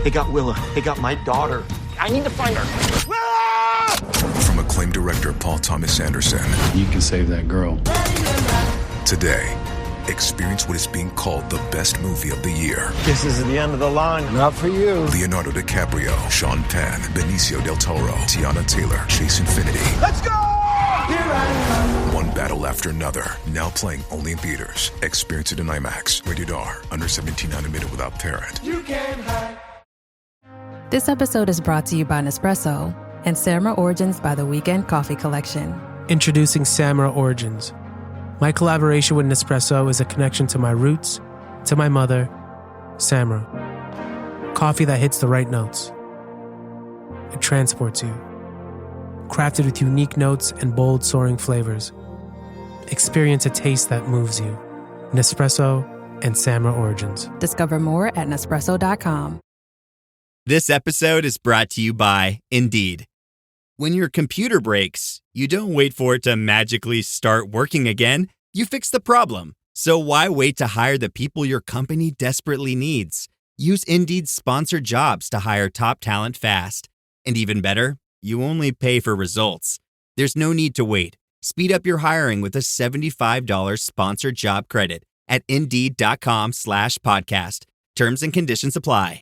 They got Willa. They got my daughter. I need to find her. From acclaimed director Paul Thomas Anderson. You can save that girl. Today, experience what is being called the best movie of the year. This is the end of the line. Not for you. Leonardo DiCaprio, Sean Penn, Benicio del Toro, Tiana Taylor, Chase Infinity. Let's go! One battle after another. Now playing only in theaters. Experience it in IMAX. Rated R. Under 17 animated without parent. You can't hide. This episode is brought to you by Nespresso and Samra Origins by the Weekend Coffee Collection. Introducing Samra Origins. My collaboration with Nespresso is a connection to my roots, to my mother, Samra. Coffee that hits the right notes. It transports you. Crafted with unique notes and bold, soaring flavors. Experience a taste that moves you. Nespresso and Samra Origins. Discover more at Nespresso.com. This episode is brought to you by Indeed. When your computer breaks, you don't wait for it to magically start working again. You fix the problem. So why wait to hire the people your company desperately needs? Use Indeed's sponsored jobs to hire top talent fast. And even better, you only pay for results. There's no need to wait. Speed up your hiring with a $75 sponsored job credit at Indeed.com/podcast. Terms and conditions apply.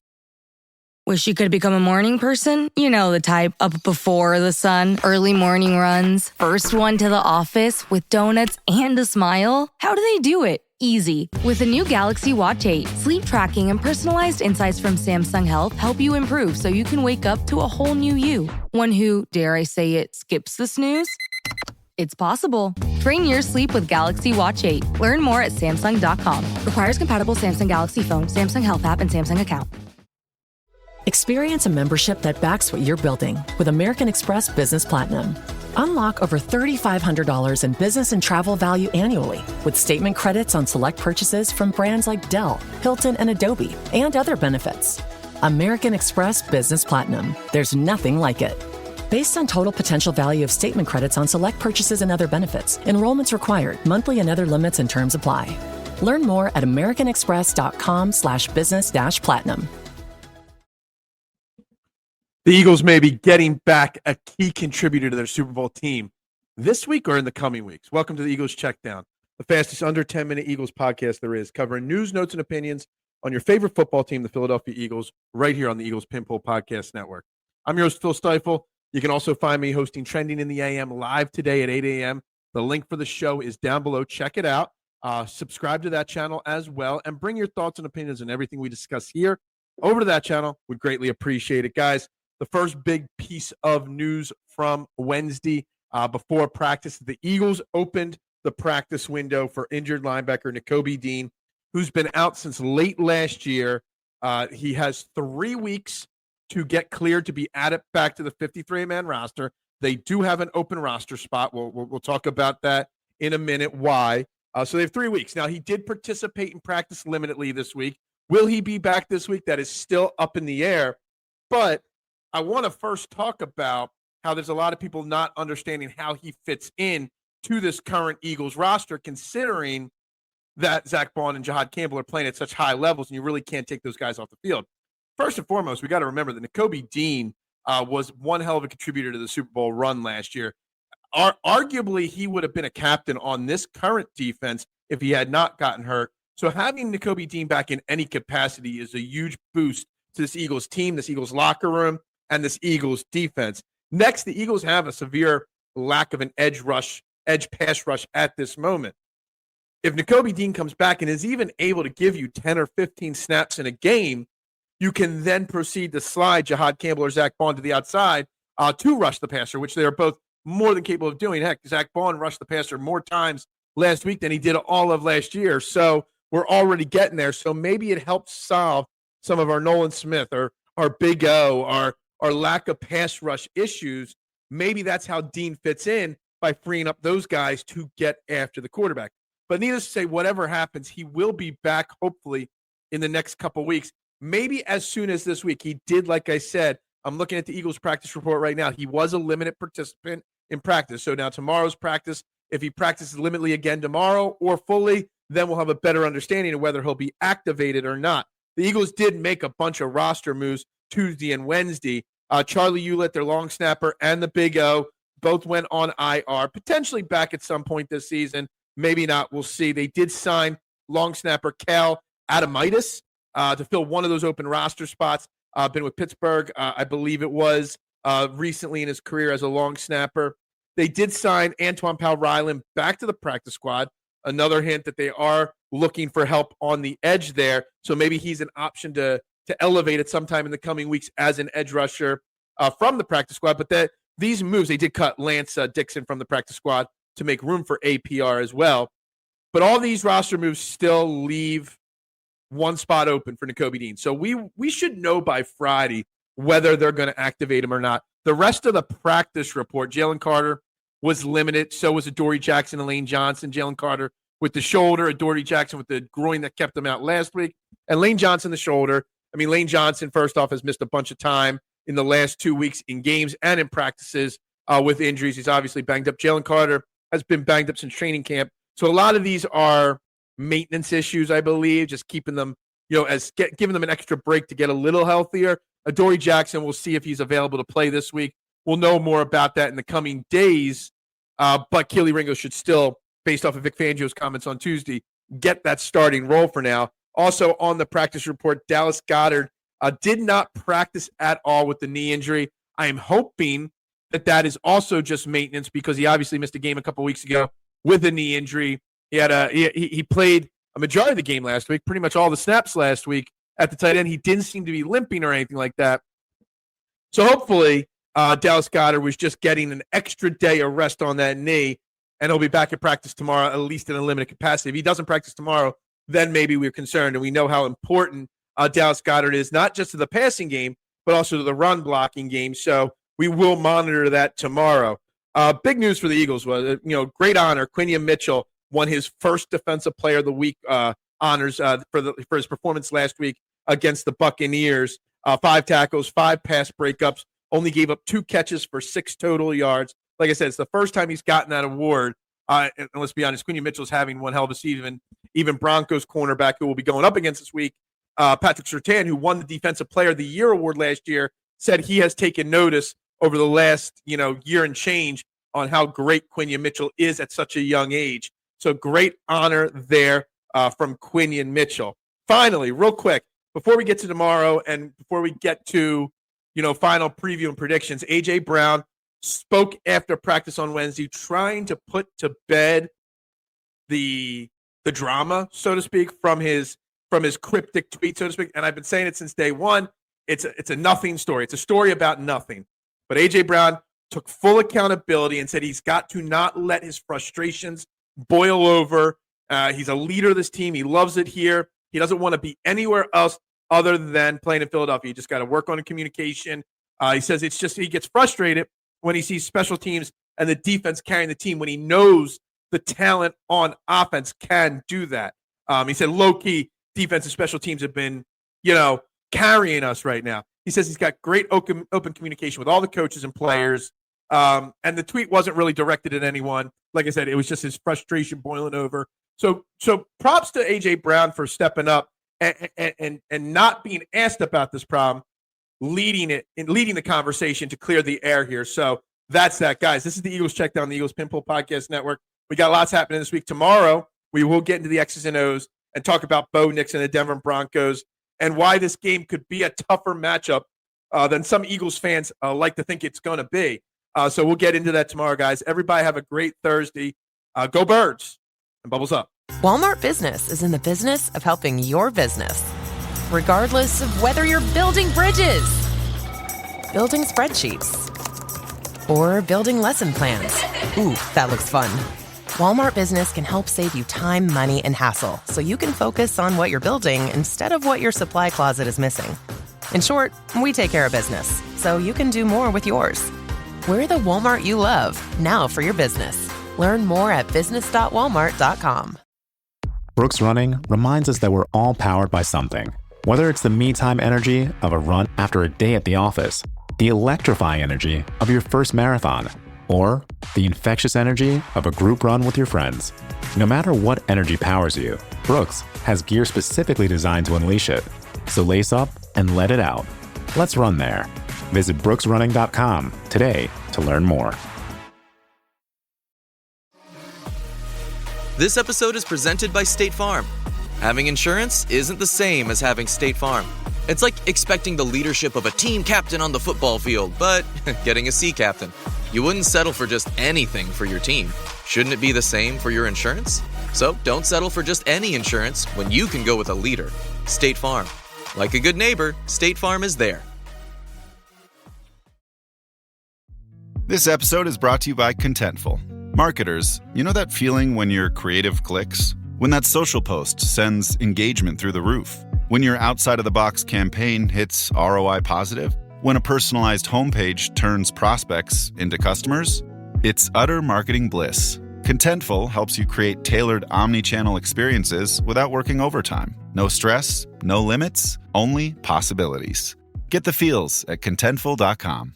Wish you could become a morning person? You know the type, up before the sun, early morning runs, first one to the office with donuts and a smile. How do they do it? Easy. With the new Galaxy Watch 8, sleep tracking and personalized insights from Samsung Health help you improve so you can wake up to a whole new you. One who, dare I say it, skips the snooze? It's possible. Train your sleep with Galaxy Watch 8. Learn more at Samsung.com. Requires compatible Samsung Galaxy phone, Samsung Health app, and Samsung account. Experience a membership that backs what you're building with American Express Business Platinum. Unlock over $3,500 in business and travel value annually with statement credits on select purchases from brands like Dell, Hilton, and Adobe, and other benefits. American Express Business Platinum. There's nothing like it. Based on total potential value of statement credits on select purchases and other benefits, enrollments required, monthly and other limits and terms apply. Learn more at americanexpress.com/business-platinum. The Eagles may be getting back a key contributor to their Super Bowl team this week or in the coming weeks. Welcome to the Eagles Checkdown, the fastest under 10-minute Eagles podcast there is, covering news, notes, and opinions on your favorite football team, the Philadelphia Eagles, right here on the Eagles Pinpool Podcast Network. I'm your host, Phil Stiefel. You can also find me hosting Trending in the AM live today at 8 a.m. The link for the show is down below. Check it out. Subscribe to that channel as well, and bring your thoughts and opinions on everything we discuss here over to that channel. We'd greatly appreciate it, guys. The first big piece of news from Wednesday before practice, the Eagles opened the practice window for injured linebacker Nakobe Dean, who's been out since late last year. He has 3 weeks to get cleared to be added back to the 53-man roster. They do have an open roster spot. We'll talk about that in a minute, why. So they have 3 weeks. Now, he did participate in practice limitedly this week. Will he be back this week? That is still up in the air. But I want to first talk about how there's a lot of people not understanding how he fits in to this current Eagles roster, considering that Zach Bond and Jahad Campbell are playing at such high levels, and you really can't take those guys off the field. First and foremost, we got to remember that Nakobe Dean was one hell of a contributor to the Super Bowl run last year. Arguably, he would have been a captain on this current defense if he had not gotten hurt. So having Nakobe Dean back in any capacity is a huge boost to this Eagles team, this Eagles locker room, and this Eagles defense. Next, the Eagles have a severe lack of an edge pass rush at this moment. If Nakobe Dean comes back and is even able to give you 10 or 15 snaps in a game, you can then proceed to slide Jahad Campbell or Zach Bond to the outside to rush the passer, which they are both more than capable of doing. Heck, Zach Bond rushed the passer more times last week than he did all of last year. So we're already getting there. So maybe it helps solve some of our Nolan Smith or our Big O, our lack of pass rush issues. Maybe that's how Dean fits in, by freeing up those guys to get after the quarterback. But needless to say, whatever happens, he will be back hopefully in the next couple weeks, maybe as soon as this week. He did, like I said, I'm looking at the Eagles practice report right now. He was a limited participant in practice. So now tomorrow's practice, if he practices limitedly again tomorrow or fully, then we'll have a better understanding of whether he'll be activated or not. the Eagles did make a bunch of roster moves Tuesday and Wednesday. Charlie Hewlett, their long snapper, and the Big O both went on IR, potentially back at some point this season. Maybe not. We'll see. They did sign long snapper Cal Adamitis to fill one of those open roster spots. Been with Pittsburgh, I believe it was, recently in his career as a long snapper. They did sign Antoine Powell-Ryland back to the practice squad. Another hint that they are looking for help on the edge there. So maybe he's an option to elevate it sometime in the coming weeks as an edge rusher from the practice squad. But these moves, they did cut Lance Dixon from the practice squad to make room for APR as well. But all these roster moves still leave one spot open for Nakobe Dean. So we should know by Friday whether they're going to activate him or not. The rest of the practice report, Jalen Carter was limited. So was Adoree Jackson and Lane Johnson. Jalen Carter with the shoulder, Adoree Jackson with the groin that kept him out last week, and Lane Johnson the shoulder. I mean, Lane Johnson, first off, has missed a bunch of time in the last 2 weeks in games and in practices with injuries. He's obviously banged up. Jalen Carter has been banged up since training camp. So a lot of these are maintenance issues, I believe, just keeping them, giving them an extra break to get a little healthier. Adoree Jackson, we'll see if he's available to play this week. We'll know more about that in the coming days. But Keely Ringo should still, based off of Vic Fangio's comments on Tuesday, get that starting role for now. Also on the practice report, Dallas Goedert did not practice at all with the knee injury. I am hoping that is also just maintenance because he obviously missed a game a couple weeks ago with a knee injury. He played a majority of the game last week, pretty much all the snaps last week at the tight end. He didn't seem to be limping or anything like that. So hopefully Dallas Goedert was just getting an extra day of rest on that knee, and he'll be back at practice tomorrow, at least in a limited capacity. If he doesn't practice tomorrow, then maybe we're concerned, and we know how important Dallas Goedert is, not just to the passing game, but also to the run blocking game. So we will monitor that tomorrow. Big news for the Eagles was, great honor. Quinion Mitchell won his first Defensive Player of the Week honors for his performance last week against the Buccaneers. 5 tackles, 5 pass breakups, only gave up 2 catches for 6 total yards. Like I said, it's the first time he's gotten that award. And let's be honest, Quinion Mitchell's having one hell of a season. Even Broncos cornerback, who will be going up against this week, Patrick Surtain, who won the Defensive Player of the Year award last year, said he has taken notice over the last year and change on how great Quinion Mitchell is at such a young age. So great honor there from Quinion Mitchell. Finally, real quick, before we get to tomorrow and before we get to final preview and predictions, A.J. Brown spoke after practice on Wednesday, trying to put to bed the drama, so to speak, from his cryptic tweet, so to speak. And I've been saying it since day one. It's a nothing story. It's a story about nothing. But A.J. Brown took full accountability and said he's got to not let his frustrations boil over. He's a leader of this team. He loves it here. He doesn't want to be anywhere else other than playing in Philadelphia. You just got to work on communication. He says it's just he gets frustrated when he sees special teams and the defense carrying the team when he knows the talent on offense can do that. He said low-key defense and special teams have been, carrying us right now. He says he's got great open communication with all the coaches and players. And the tweet wasn't really directed at anyone. Like I said, it was just his frustration boiling over. So props to A.J. Brown for stepping up and not being asked about this problem, leading the conversation to clear the air here. So that's that, guys. This is the Eagles Checkdown, the Eagles Pinpool Podcast Network. We got lots happening this week. Tomorrow, we will get into the X's and O's and talk about Bo Nix and the Denver Broncos and why this game could be a tougher matchup than some Eagles fans like to think it's going to be. So we'll get into that tomorrow, guys. Everybody have a great Thursday. Go Birds and Bubbles Up. Walmart Business is in the business of helping your business. Regardless of whether you're building bridges, building spreadsheets, or building lesson plans. Ooh, that looks fun. Walmart Business can help save you time, money, and hassle so you can focus on what you're building instead of what your supply closet is missing. In short, we take care of business so you can do more with yours. We're the Walmart you love, now for your business. Learn more at business.walmart.com. Brooks Running reminds us that we're all powered by something. Whether it's the me-time energy of a run after a day at the office, the electrifying energy of your first marathon, or the infectious energy of a group run with your friends. No matter what energy powers you, Brooks has gear specifically designed to unleash it. So lace up and let it out. Let's run there. Visit brooksrunning.com today to learn more. This episode is presented by State Farm. Having insurance isn't the same as having State Farm. It's like expecting the leadership of a team captain on the football field, but getting a sea captain. You wouldn't settle for just anything for your team. Shouldn't it be the same for your insurance? So don't settle for just any insurance when you can go with a leader. State Farm. Like a good neighbor, State Farm is there. This episode is brought to you by Contentful. Marketers, you know that feeling when your creative clicks? When that social post sends engagement through the roof? When your outside-of-the-box campaign hits ROI positive? When a personalized homepage turns prospects into customers? It's utter marketing bliss. Contentful helps you create tailored omni-channel experiences without working overtime. No stress, no limits, only possibilities. Get the feels at Contentful.com.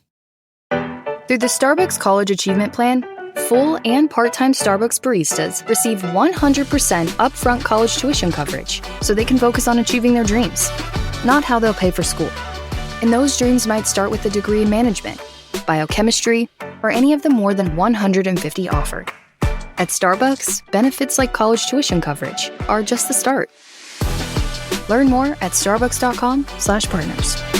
Through the Starbucks College Achievement Plan, full and part-time Starbucks baristas receive 100% upfront college tuition coverage so they can focus on achieving their dreams, not how they'll pay for school. And those dreams might start with a degree in management, biochemistry, or any of the more than 150 offered. At Starbucks, benefits like college tuition coverage are just the start. Learn more at starbucks.com/partners.